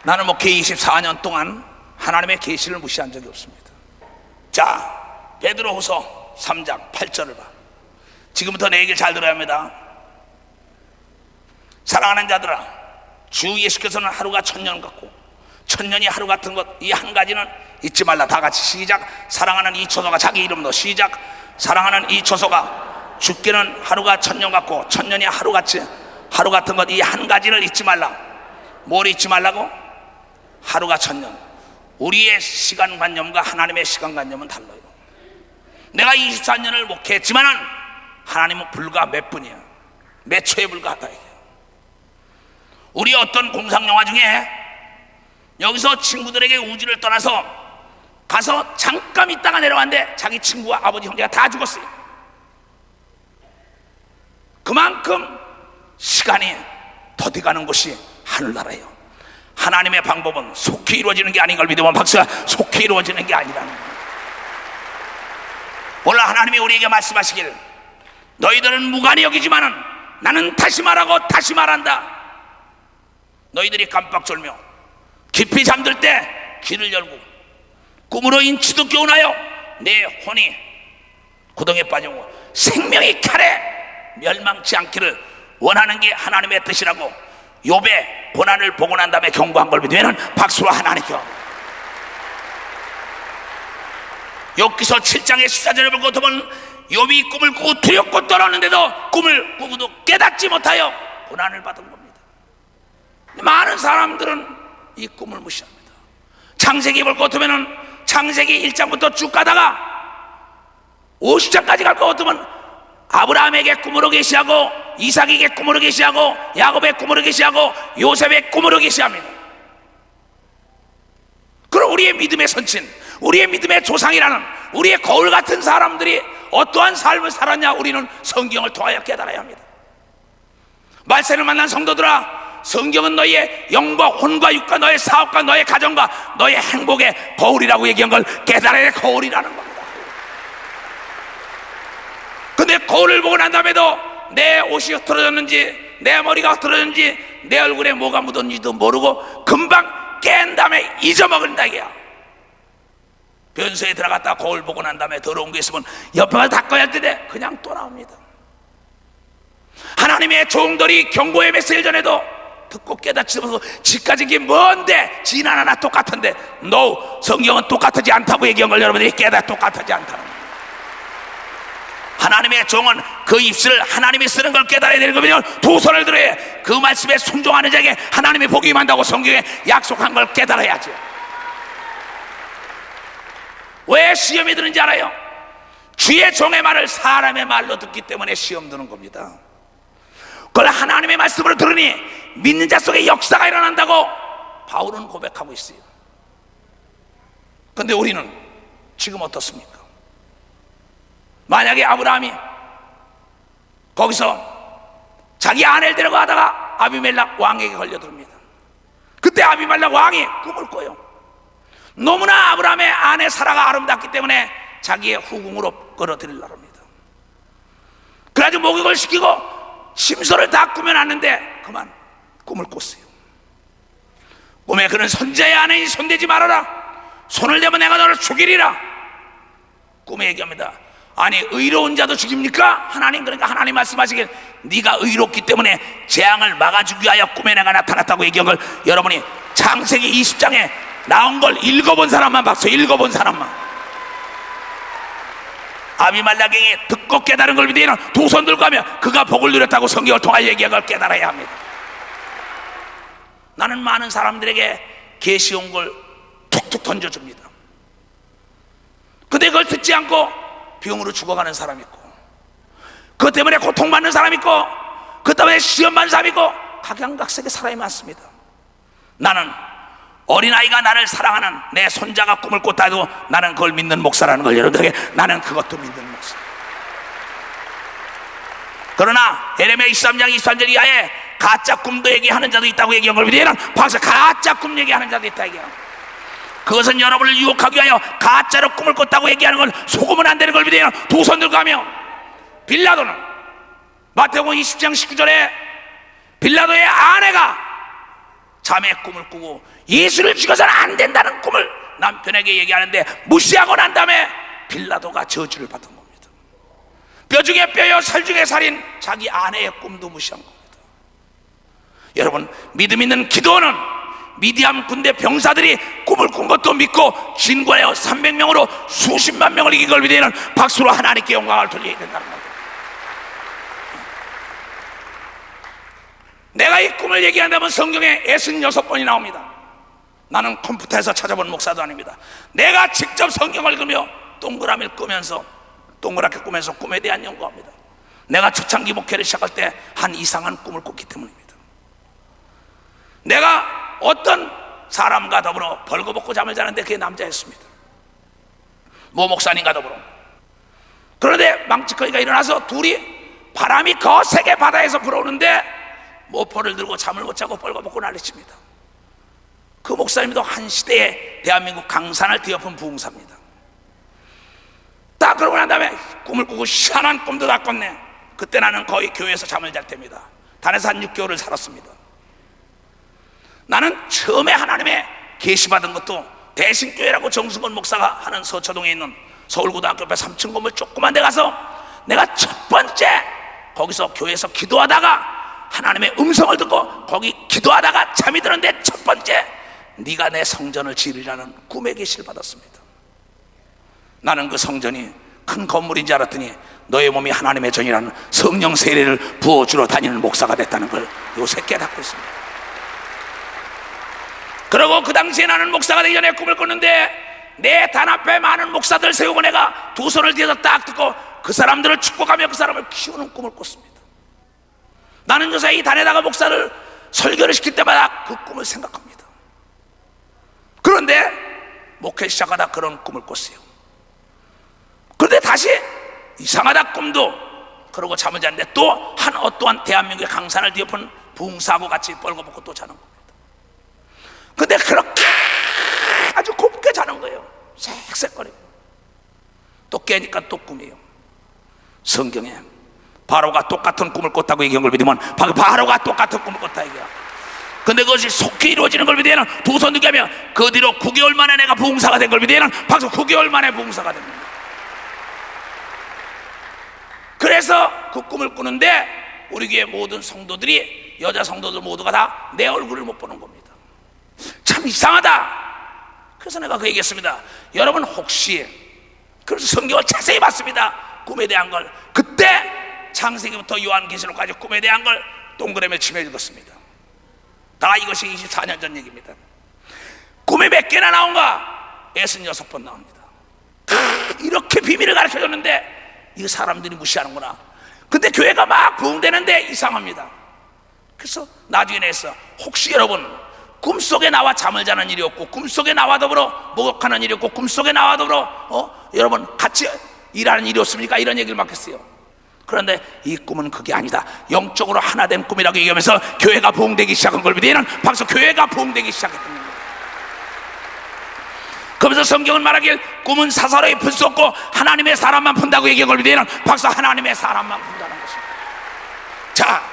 나는 목회 24년 동안 하나님의 계시를 무시한 적이 없습니다. 자, 베드로후서 3장 8절을 봐. 지금부터 내 얘기를 잘 들어야 합니다. 사랑하는 자들아, 주 예수께서는 하루가 천년 같고 천년이 하루 같은 것, 이 한 가지는 잊지 말라. 다 같이 시작. 사랑하는 이 처소가, 자기 이름 넣어 시작. 사랑하는 이 처소가, 주께는 하루가 천년 같고 천년이 하루 같은 것, 이 한 가지를 잊지 말라. 뭘 잊지 말라고? 하루가 천년. 우리의 시간관념과 하나님의 시간관념은 달라요. 내가 24년을 목회했지만은 하나님은 불과 몇 분이야, 몇 초에 불과하다. 우리 어떤 공상영화 중에 여기서 친구들에게 우주를 떠나서 가서 잠깐 있다가 내려왔는데 자기 친구와 아버지 형제가 다 죽었어요. 그만큼 시간이 더디가는 곳이 하늘나라예요. 하나님의 방법은 속히 이루어지는 게 아닌 걸 믿으면 박수야. 속히 이루어지는 게 아니라는 거예요. 오늘 하나님이 우리에게 말씀하시길, 너희들은 무관히 여기지만은 나는 다시 말하고 다시 말한다. 너희들이 깜빡 졸며 깊이 잠들 때 귀를 열고 꿈으로 인치도 깨어나요 내 혼이 구덩이에 빠지고 생명이 칼에 멸망치 않기를 원하는 게 하나님의 뜻이라고 욥의 고난을 보고 난 다음에 경고한 걸 믿으면 박수로 하나님께 욥기서 7장의 14절을 보고 보면 욥이 꿈을 꾸고 두렵고 떨었는데도 꿈을 꾸고도 깨닫지 못하여 고난을 받은 겁니다. 많은 사람들은 이 꿈을 무시합니다. 창세기 볼 것 같으면 창세기 1장부터 쭉 가다가 50장까지 갈 것 같으면 아브라함에게 꿈으로 계시하고 이삭에게 꿈으로 계시하고 야곱의 꿈으로 계시하고 요셉의 꿈으로 계시합니다. 그럼 우리의 믿음의 선친, 우리의 믿음의 조상이라는 우리의 거울 같은 사람들이 어떠한 삶을 살았냐, 우리는 성경을 통하여 깨달아야 합니다. 말세를 만난 성도들아, 성경은 너희의 영과 혼과 육과 너의 사업과 너의 가정과 너의 행복의 거울이라고 얘기한 걸 깨달아야 할 거울이라는 겁니다. 근데 거울을 보고 난 다음에도 내 옷이 흐트러졌는지 내 머리가 흐트러졌는지 내 얼굴에 뭐가 묻었는지도 모르고 금방 깬 다음에 잊어먹는다 이게야. 변소에 들어갔다 거울 보고 난 다음에 더러운 게 있으면 옆에가 닦아야 할 때에 그냥 또 나옵니다. 하나님의 종들이 경고의 메시지를 전에도 듣고 깨닫지 못하고 지까지 게 뭔데, 진 하나 똑같은데, no, 성경은 똑같지 않다고 얘기한 걸 여러분들이 똑같지 않다는 거예요. 하나님의 종은 그 입술을 하나님이 쓰는 걸 깨달아야 되는 거면 두 손을 들어야 그 말씀에 순종하는 자에게 하나님이 복이 임한다고 성경에 약속한 걸 깨달아야죠. 왜 시험이 드는지 알아요? 주의 종의 말을 사람의 말로 듣기 때문에 시험 드는 겁니다. 그걸 하나님의 말씀으로 들으니 믿는 자 속에 역사가 일어난다고 바울은 고백하고 있어요. 그런데 우리는 지금 어떻습니까? 만약에 아브라함이 거기서 자기 아내를 데려가다가 아비멜렉 왕에게 걸려듭니다. 그때 아비멜렉 왕이 꿈을 꿔요. 너무나 아브라함의 아내 사라가 아름답기 때문에 자기의 후궁으로 끌어들이려고 합니다. 그래가지고 목욕을 시키고 심소를 다 꾸며놨는데 그만 꿈을 꿨어요. 꿈에 그는 선자의 아내니 손대지 말아라. 손을 대면 내가 너를 죽이리라. 꿈에 얘기합니다. 아니 의로운 자도 죽입니까? 하나님, 그러니까 하나님 말씀하시길 네가 의롭기 때문에 재앙을 막아주기 위하여 꿈에 내가 나타났다고 얘기한 걸 여러분이 창세기 20장에 나온 걸 읽어본 사람만 박수. 읽어본 사람만. 아비멜렉이 듣고 깨달은 걸 믿으면 두 손 들고 하며 그가 복을 누렸다고 성경을 통하여 얘기한 걸 깨달아야 합니다. 나는 많은 사람들에게 계시 온 걸 툭툭 던져줍니다. 근데 그걸 듣지 않고 병으로 죽어가는 사람 있고, 그것 때문에 고통받는 사람 있고, 그것 때문에 시험받는 사람 있고, 각양각색의 사람이 많습니다. 나는 어린아이가 나를 사랑하는 내 손자가 꿈을 꿨다 해도 나는 그걸 믿는 목사라는 걸 여러분들에게, 나는 그것도 믿는 목사. 그러나 에레미야 23장 23절 이하에 가짜 꿈도 얘기하는 자도 있다고 얘기한 걸 믿으면 박수. 가짜 꿈 얘기하는 자도 있다 얘기해요. 그것은 여러분을 유혹하기 위하여 가짜로 꿈을 꿨다고 얘기하는 걸 속으면 안 되는 걸 믿으면 두 손 들고 하며, 빌라도는 마태복음 20장 19절에 빌라도의 아내가 자매의 꿈을 꾸고 예수를 죽여서는 안 된다는 꿈을 남편에게 얘기하는데 무시하고 난 다음에 빌라도가 저주를 받은 겁니다. 뼈 중에 뼈요 살 중에 살인, 자기 아내의 꿈도 무시한 겁니다. 여러분, 믿음 있는 기도는 미디안 군대 병사들이 꿈을 꾼 것도 믿고 진군하여 300명으로 수십만 명을 이긴 걸 위대는 박수로 하나님께 영광을 돌려야 된다는 겁니다. 내가 이 꿈을 얘기한다면 성경에 66번이 나옵니다. 나는 컴퓨터에서 찾아본 목사도 아닙니다. 내가 직접 성경을 읽으며 동그라미를 꾸면서, 동그랗게 꾸면서 꿈에 대한 연구합니다. 내가 초창기 목회를 시작할 때 한 이상한 꿈을 꿨기 때문입니다. 내가 어떤 사람과 더불어 벌거벗고 잠을 자는데 그게 남자였습니다. 모 목사님과 더불어. 그런데 망치커기가 일어나서 둘이 바람이 거세게 바다에서 불어오는데 모포를 들고 잠을 못 자고 벌거벗고 난리칩니다. 그 목사님도 한 시대에 대한민국 강산을 뒤엎은 부흥사입니다. 딱 그러고 난 다음에 꿈을 꾸고 희한한 꿈도 다 꿨네. 그때 나는 거의 교회에서 잠을 잘 때입니다. 단에서 한 6개월을 살았습니다. 나는 처음에 하나님의 계시받은 것도 대신교회라고 정승건 목사가 하는 서초동에 있는 서울고등학교 옆에 3층 건물 조그만 데 가서 내가 첫 번째 거기서 교회에서 기도하다가 하나님의 음성을 듣고 거기 기도하다가 잠이 드는데 첫 번째 네가 내 성전을 지으리라는 꿈의 계시를 받았습니다. 나는 그 성전이 큰 건물인 줄 알았더니 너의 몸이 하나님의 전이라는 성령 세례를 부어주러 다니는 목사가 됐다는 걸 요새 깨닫고 있습니다. 그리고 그 당시에 나는 목사가 되기 전에 꿈을 꿨는데 내 단 앞에 많은 목사들 세우고 내가 두 손을 뒤에서 딱 듣고 그 사람들을 축복하며 그 사람을 키우는 꿈을 꿨습니다. 나는 요새 이 단에다가 목사를 설교를 시킬 때마다 그 꿈을 생각합니다. 그런데 목회 시작하다 그런 꿈을 꿨어요. 그런데 다시 이상하다 꿈도 그러고 잠을 잤는데 또 한 어떠한 대한민국의 강산을 뒤엎은 부흥사하고 같이 벌거벗고 또 자는 겁니다. 근데 그렇게 아주 곱게 자는 거예요. 색색거리고 또 깨니까 또 꿈이에요. 성경에 바로가 똑같은 꿈을 꿨다고 얘기한 걸 믿으면 바로가 똑같은 꿈을 꿨다 얘기야. 근데 그것이 속히 이루어지는 걸 믿으면 두 손 들게 하면 그 뒤로 9개월 만에 내가 부흥사가 된 걸 믿으면 박수 9개월 만에 부흥사가 된 겁니다. 그래서 그 꿈을 꾸는데 우리 교회 모든 성도들이, 여자 성도들 모두가 다 내 얼굴을 못 보는 겁니다. 참 이상하다. 그래서 내가 그 얘기했습니다. 여러분 혹시, 그래서 성경을 자세히 봤습니다. 꿈에 대한 걸. 그때 창세기부터 요한계시록까지 꿈에 대한 걸 동그라미를 치며 읽었습니다. 다 이것이 24년 전 얘기입니다. 꿈이 몇 개나 나온가? 66번 나옵니다. 이렇게 비밀을 가르쳐줬는데 이 사람들이 무시하는구나. 근데 교회가 막 부흥되는데 이상합니다. 그래서 나중에 내서 혹시 여러분 꿈속에 나와 잠을 자는 일이 없고 꿈속에 나와 더불어 목욕하는 일이 없고 꿈속에 나와 더불어 여러분 같이 일하는 일이 없습니까? 이런 얘기를 막 했어요. 그런데 이 꿈은 그게 아니다. 영적으로 하나 된 꿈이라고 얘기하면서 교회가 부흥되기 시작한 걸 믿으면 박수, 교회가 부흥되기 시작했던 겁니다. 그러면서 성경은 말하길 꿈은 사사로이 풀 수 없고 하나님의 사람만 푼다고 얘기한 걸 믿으면 박수, 하나님의 사람만 푼다는 것입니다. 자,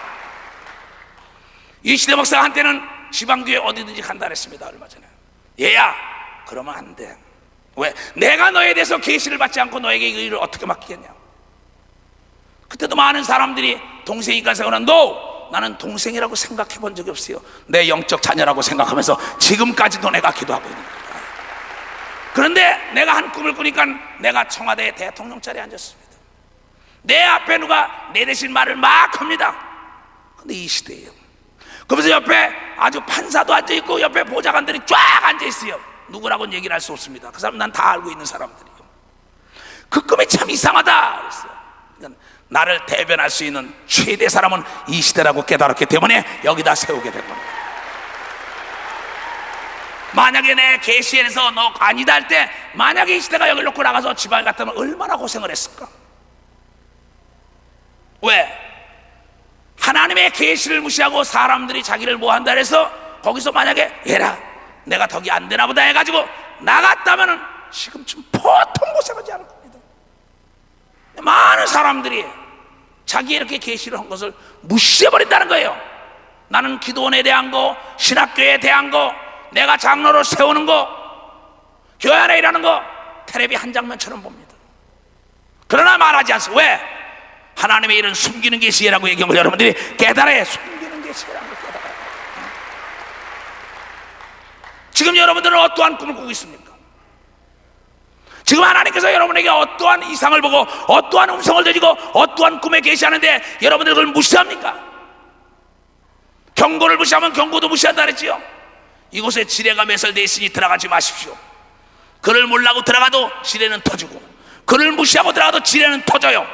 이 시대 목사가 한때는 지방교회 어디든지 간다 그랬습니다. 얼마 전에. 얘야 그러면 안 돼. 왜? 내가 너에 대해서 계시를 받지 않고 너에게 이 일을 어떻게 맡기겠냐. 그때도 많은 사람들이 동생이니까 생각하는 너, 나는 동생이라고 생각해 본 적이 없어요. 내 영적 자녀라고 생각하면서 지금까지도 내가 기도하고 있는 겁니다. 그런데 내가 한 꿈을 꾸니까 내가 청와대 대통령 자리에 앉았습니다. 내 앞에 누가 내 대신 말을 막 합니다. 근데 이 시대예요. 그러면서 옆에 아주 판사도 앉아있고 옆에 보좌관들이 쫙 앉아있어요. 누구라고는 얘기를 할 수 없습니다. 그 사람 난 다 알고 있는 사람들이에요. 그 꿈이 참 이상하다 그랬어요. 그러니까 나를 대변할 수 있는 최대 사람은 이 시대라고 깨달았기 때문에 여기다 세우게 된 겁니다. 만약에 내 계시에서 너 아니다 할 때 만약에 이 시대가 여기를 놓고 나가서 지방에 갔다면 얼마나 고생을 했을까? 왜? 하나님의 계시를 무시하고 사람들이 자기를 뭐 한다 해서 거기서 만약에 얘라 내가 덕이 안 되나 보다 해가지고 나갔다면은 지금쯤 보통 고생하지 않을 겁니다. 많은 사람들이 자기 이렇게 계시를 한 것을 무시해버린다는 거예요. 나는 기도원에 대한 거, 신학교에 대한 거, 내가 장로로 세우는 거, 교회 안에 일하는 거 텔레비 한 장면처럼 봅니다. 그러나 말하지 않습니다. 왜? 하나님의 일은 숨기는 게 시해라고 얘기한 걸 여러분들이 깨달아야 숨기는 게 시해라는 걸 깨달아요. 지금 여러분들은 어떠한 꿈을 꾸고 있습니까? 지금 하나님께서 여러분에게 어떠한 이상을 보고 어떠한 음성을 들리고 어떠한 꿈에 계시하는데 여러분들 그걸 무시합니까? 경고를 무시하면 경고도 무시한다 그랬지요. 이곳에 지뢰가 매설되어 있으니 들어가지 마십시오. 그를 몰라고 들어가도 지뢰는 터지고 그를 무시하고 들어가도 지뢰는 터져요.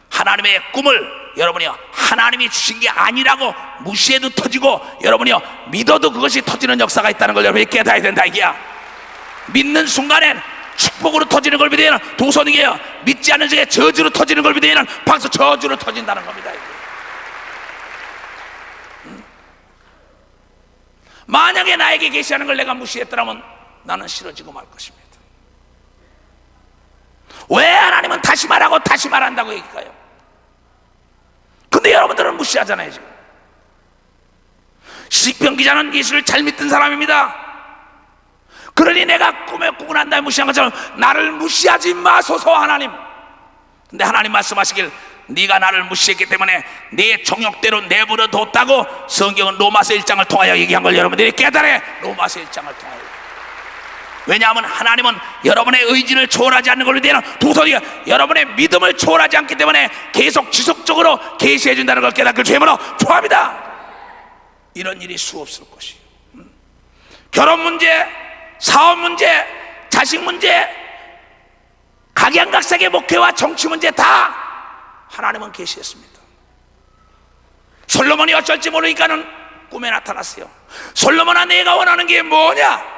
하나님의 꿈을 여러분이요 하나님이 주신 게 아니라고 무시해도 터지고 여러분이요 믿어도 그것이 터지는 역사가 있다는 걸 여러분이 깨달아야 된다 이게야. 믿는 순간엔 축복으로 터지는 걸 믿으면 도선이에요. 믿지 않는 중에 저주로 터지는 걸 믿으면 방수 저주로 터진다는 겁니다. 만약에 나에게 계시하는 걸 내가 무시했더라면 나는 싫어지고 말 것입니다. 왜 하나님은 다시 말하고 다시 말한다고 얘기할까요? 근데 여러분들은 무시하잖아요. 지금 시편 기자는 예수를 잘 믿던 사람입니다. 그러니 내가 꿈에 꾸고 난 다음에 무시한 것처럼 나를 무시하지 마소서 하나님. 근데 하나님 말씀하시길 네가 나를 무시했기 때문에 네 정욕대로 내버려 뒀다고 성경은 로마서 1장을 통하여 얘기한 걸 여러분들이 깨달아야. 로마서 1장을 통하여. 왜냐하면 하나님은 여러분의 의지를 초월하지 않는 걸로 되는 도서리가 여러분의 믿음을 초월하지 않기 때문에 계속 지속적으로 계시해 준다는 걸 깨닫길 주님으로 초합니다. 이런 일이 수없을 것이에요. 결혼 문제, 사업 문제, 자식 문제, 각양각색의 목회와 정치 문제 다 하나님은 계시했습니다. 솔로몬이 어쩔지 모르니까는 꿈에 나타났어요. 솔로몬아 내가 원하는 게 뭐냐?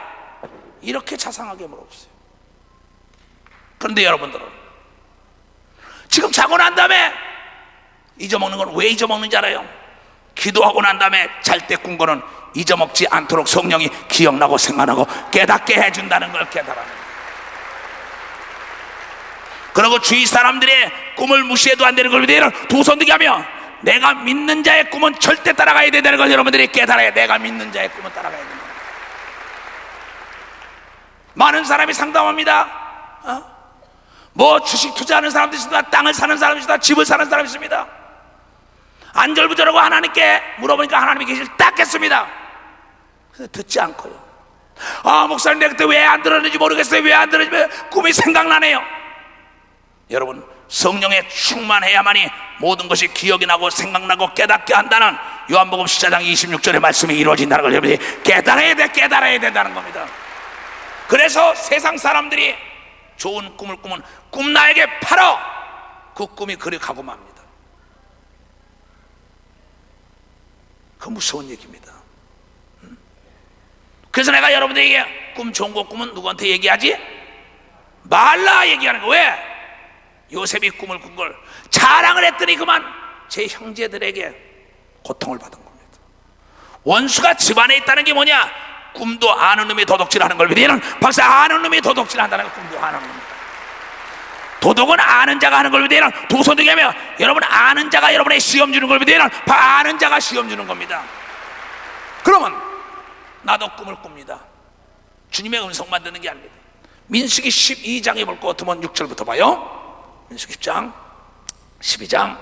이렇게 자상하게 물어봤어요. 그런데 여러분들은 지금 자고 난 다음에 잊어먹는 건 왜 잊어먹는지 알아요? 기도하고 난 다음에 잘 때 꾼 거는 잊어먹지 않도록 성령이 기억나고 생각나고 깨닫게 해준다는 걸 깨달아요. 그리고 주위 사람들의 꿈을 무시해도 안 되는 걸 믿으면 두 손 들게 하며 내가 믿는 자의 꿈은 절대 따라가야 된다는 걸 여러분들이 깨달아야. 내가 믿는 자의 꿈은 따라가야 된다. 많은 사람이 상담합니다. 뭐 주식 투자하는 사람도 있습니다. 땅을 사는 사람도 있습니다. 집을 사는 사람도 있습니다. 안절부절하고 하나님께 물어보니까 하나님이 계실 딱 했습니다. 근데 듣지 않고요. 목사님 내가 그때 왜 안 들었는지 모르겠어요. 왜 안 들었는지 꿈이 생각나네요. 여러분 성령에 충만해야만이 모든 것이 기억이 나고 생각나고 깨닫게 한다는 요한복음 14장 26절의 말씀이 이루어진다는 걸 여러분이 깨달아야 된다는 겁니다. 그래서 세상 사람들이 좋은 꿈을 꾸면 꿈 나에게 팔어 그 꿈이 그리 가고 맙니다. 그 무서운 얘기입니다. 그래서 내가 여러분들에게 꿈 좋은 거 꾸면 누구한테 얘기하지? 말라 얘기하는 거. 왜? 요셉이 꿈을 꾼 걸 자랑을 했더니 그만 제 형제들에게 고통을 받은 겁니다. 원수가 집안에 있다는 게 뭐냐? 꿈도 아는 놈이 도둑질하는 걸 믿으면 박사 아는 놈이 도둑질한다는 거. 꿈도 아는 놈. 도둑은 아는 자가 하는 걸 믿으면 두 손 들게 하며 여러분 아는 자가 여러분의 시험 주는 걸 믿으면 아는 자가 시험 주는 겁니다. 그러면 나도 꿈을 꿉니다. 주님의 음성만 듣는 게 아닙니다. 민수기 12장에 볼 것 같으면 6절부터 봐요. 민수기 10장 12장.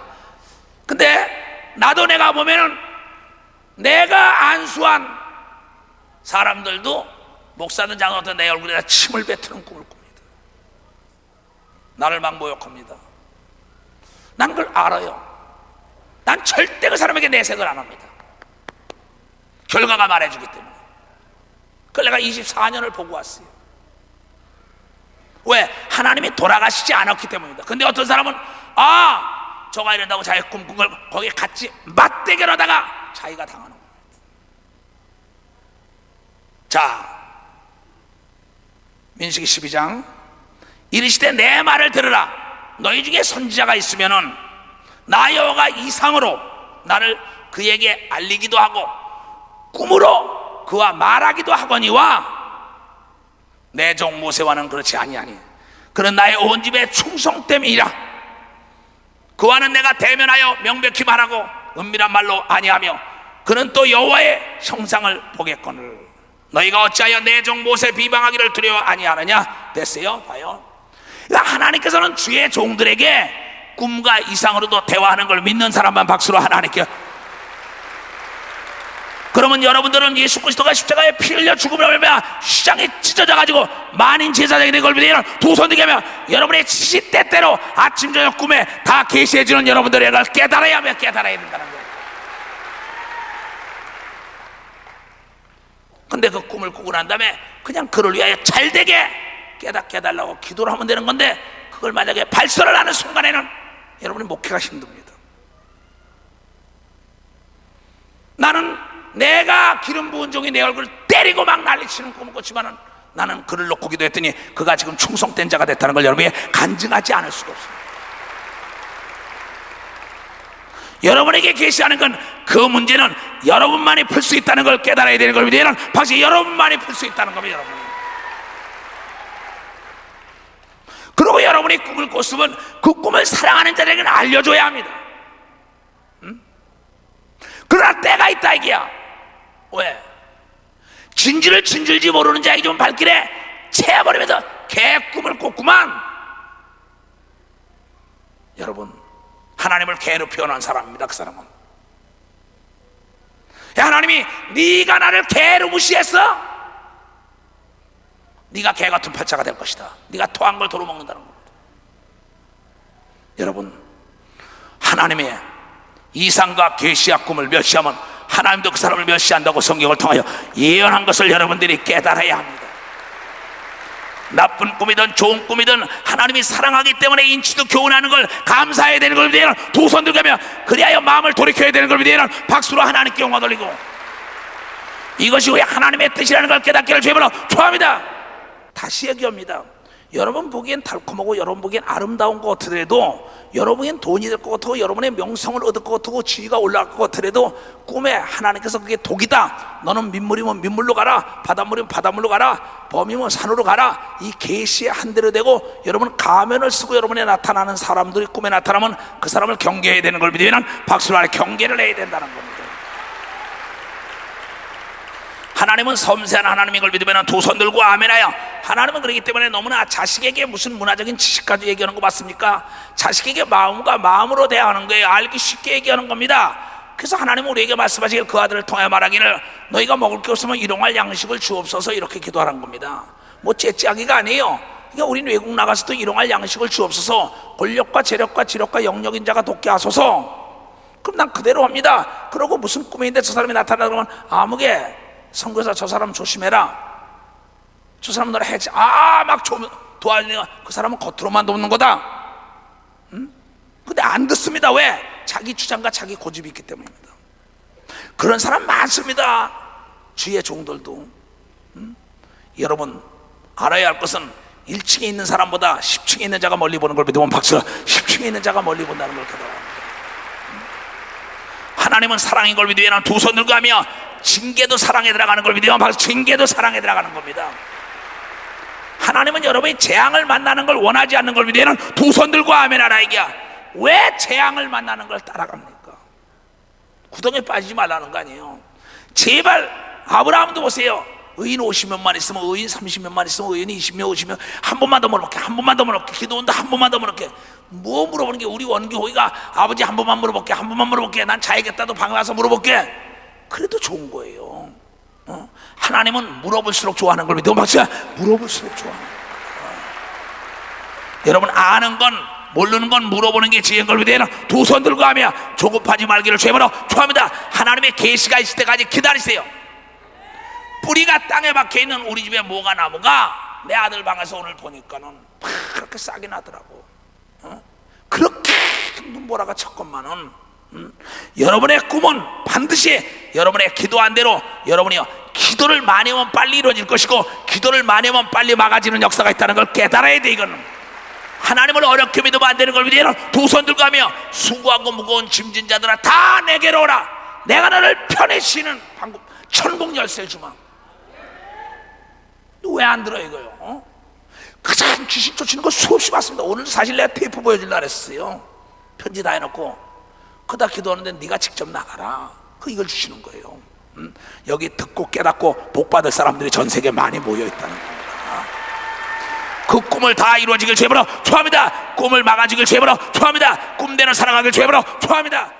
근데 나도 내가 보면은 내가 안수한 사람들도 목사든 장로든 내 얼굴에다 침을 뱉는 꿈을 꿉니다. 나를 막 모욕합니다. 난 그걸 알아요. 난 절대 그 사람에게 내색을 안 합니다. 결과가 말해주기 때문에. 그걸 내가 24년을 보고 왔어요. 왜? 하나님이 돌아가시지 않았기 때문입니다. 근데 어떤 사람은 저가 이런다고 자기 꿈꾼 걸 거기에 같이 맞대결하다가 자기가 당하는 거예요. 자, 민수기 12장. 이르시되 내 말을 들으라. 너희 중에 선지자가 있으면은 나 여호와가 이상으로 나를 그에게 알리기도 하고 꿈으로 그와 말하기도 하거니와 내 종 모세와는 그렇지 아니하니 그는 나의 온 집의 충성 때문이라. 그와는 내가 대면하여 명백히 말하고 은밀한 말로 아니하며 그는 또 여호와의 형상을 보겠거늘 너희가 어찌하여 내 종 모세 비방하기를 두려워 아니하느냐. 됐어요. 봐요. 그러니까 하나님께서는 주의 종들에게 꿈과 이상으로도 대화하는 걸 믿는 사람만 박수로 하나님께. 그러면 여러분들은 예수 그리스도가 십자가에 피 흘려 죽음을 흘려 시장에 찢어져 가지고 만인 제사장이 된 걸 믿으면 두 손 들게 하면 여러분의 시시때때로 아침 저녁 꿈에 다 계시해 주는 여러분들의 걸 깨달아야 된다는 거예요. 근데 그 꿈을 꾸고 난 다음에 그냥 그를 위하여 잘되게 깨닫게 해달라고 기도를 하면 되는 건데, 그걸 만약에 발설을 하는 순간에는 여러분의 목회가 힘듭니다. 나는 내가 기름 부은 종이 내 얼굴을 때리고 막 난리치는 꿈을 꿨지만은 나는 그를 놓고 기도했더니 그가 지금 충성된 자가 됐다는 걸 여러분이 간증하지 않을 수가 없습니다. 여러분에게 계시하는 건 그 문제는 여러분만이 풀 수 있다는 걸 깨달아야 되는 겁니다. 얘는 바로 여러분만이 풀 수 있다는 겁니다. 여러분. 그리고 여러분이 꿈을 꿨으면 그 꿈을 사랑하는 자에게는 알려줘야 합니다. 그러나 때가 있다 이게야. 왜? 진주를 진줄지 모르는 자에게 좀 발길에 채워버리면서 개 꿈을 꿨구만. 여러분, 하나님을 개로 표현한 사람입니다. 그 사람은. 야, 하나님이 네가 나를 개로 무시했어? 네가 개 같은 팔자가 될 것이다. 네가 토한 걸 도로 먹는다는 겁니다. 여러분, 하나님의 이상과 계시와 꿈을 멸시하면 하나님도 그 사람을 멸시한다고 성경을 통하여 예언한 것을 여러분들이 깨달아야 합니다. 나쁜 꿈이든 좋은 꿈이든 하나님이 사랑하기 때문에 인치도 교훈하는 걸 감사해야 되는 걸 믿으면 두 손 들고 그리하여 마음을 돌이켜야 되는 걸 믿으면 박수로 하나님께 영광 돌리고, 이것이 왜 하나님의 뜻이라는 걸 깨닫기를 주님으로 초합니다. 다시 얘기합니다. 여러분 보기엔 달콤하고 여러분 보기엔 아름다운 것 같더라도, 여러분 보기엔 돈이 될 것 같고 여러분의 명성을 얻을 것 같고 지위가 올라갈 것 같더라도 꿈에 하나님께서 그게 독이다, 너는 민물이면 민물로 가라, 바닷물이면 바닷물로 가라, 범이면 산으로 가라, 이 계시에 한 대로 되고 여러분 가면을 쓰고 여러분에 나타나는 사람들이 꿈에 나타나면 그 사람을 경계해야 되는 걸 믿으면 박수로 하여 경계를 해야 된다는 겁니다. 하나님은 섬세한 하나님인 걸 믿으면 두 손 들고 아멘하여. 하나님은 그렇기 때문에 너무나 자식에게 무슨 문화적인 지식까지 얘기하는 거 맞습니까? 자식에게 마음과 마음으로 대하는 거예요. 알기 쉽게 얘기하는 겁니다. 그래서 하나님은 우리에게 말씀하시길 그 아들을 통해 말하기를 너희가 먹을 게 없으면 일용할 양식을 주옵소서, 이렇게 기도하는 겁니다. 뭐 째째하기가 아니에요. 그러니까 우리는 외국 나가서도 일용할 양식을 주옵소서, 권력과 재력과 지력과 영역인 자가 돕게 하소서. 그럼 난 그대로 합니다. 그러고 무슨 꿈에 있는데 저 사람이 나타나면 아무개 선교사 저 사람 조심해라, 저 사람 너를 해치, 막 도와주니까 그 사람은 겉으로만 돕는 거다. 근데 안 듣습니다. 왜? 자기 주장과 자기 고집이 있기 때문입니다. 그런 사람 많습니다. 주의 종들도. 여러분 알아야 할 것은 1층에 있는 사람보다 10층에 있는 자가 멀리 보는 걸 믿으면 박수. 10층에 있는 자가 멀리 본다는 걸 깨달아요. 하나님은 사랑인 걸 믿으면 두 손 들고 하며, 징계도 사랑에 들어가는 걸 믿으면 바로 징계도 사랑에 들어가는 겁니다. 하나님은 여러분이 재앙을 만나는 걸 원하지 않는 걸 믿으면 두 손 들고 아멘 하라 이게야. 왜 재앙을 만나는 걸 따라갑니까? 구덩이에 빠지지 말라는 거 아니에요. 제발 아브라함도 보세요. 의인 50명만 있으면, 의인 30명만 있으면, 의인이 20명 50명, 한 번만 더 물어볼게, 한 번만 더 물어볼게, 기도원도 한 번만 더 물어볼게. 뭐 물어보는 게, 우리 원기 호의가 아버지 한 번만 물어볼게, 한 번만 물어볼게, 난 자야겠다도 방에 와서 물어볼게. 그래도 좋은 거예요. 하나님은 물어볼수록 좋아하는 걸 믿으면 박수야. 물어볼수록 좋아하는 거예요. 여러분 아는 건 모르는 건 물어보는 게 지혜인 걸 믿으면 두 손 들고 하며 조급하지 말기를 주님으로 초합니다. 하나님의 계시가 있을 때까지 기다리세요. 뿌리가 땅에 박혀있는 우리 집에 뭐가 나무가 내 아들 방에서 오늘 보니까는 그렇게 싹이 나더라고. 그렇게 눈보라가 쳤건만은 여러분의 꿈은 반드시 여러분의 기도한 대로, 여러분이 기도를 많이 하면 빨리 이루어질 것이고 기도를 많이 하면 빨리 막아지는 역사가 있다는 걸 깨달아야 돼. 이거는 하나님을 어렵게 믿으면 안 되는 걸 믿으면 두 손 들고 하며 수고하고 무거운 짐진 자들아 다 내게로 오라, 내가 너를 편히 쉬는 방금 천국 열쇠를 주마. 왜 안 들어 이거요? 가장 귀신 쫓치는 거 수없이 봤습니다. 오늘 사실 내가 테이프 보여주려고 했어요. 편지 다 해놓고. 그다 기도하는데 네가 직접 나가라. 이걸 주시는 거예요. 여기 듣고 깨닫고 복 받을 사람들이 전 세계에 많이 모여 있다는 겁니다. 그 꿈을 다 이루어지길 주님으로 축원합니다. 꿈을 막아지길 주님으로 축원합니다. 꿈대로 살아가길 주님으로 축원합니다.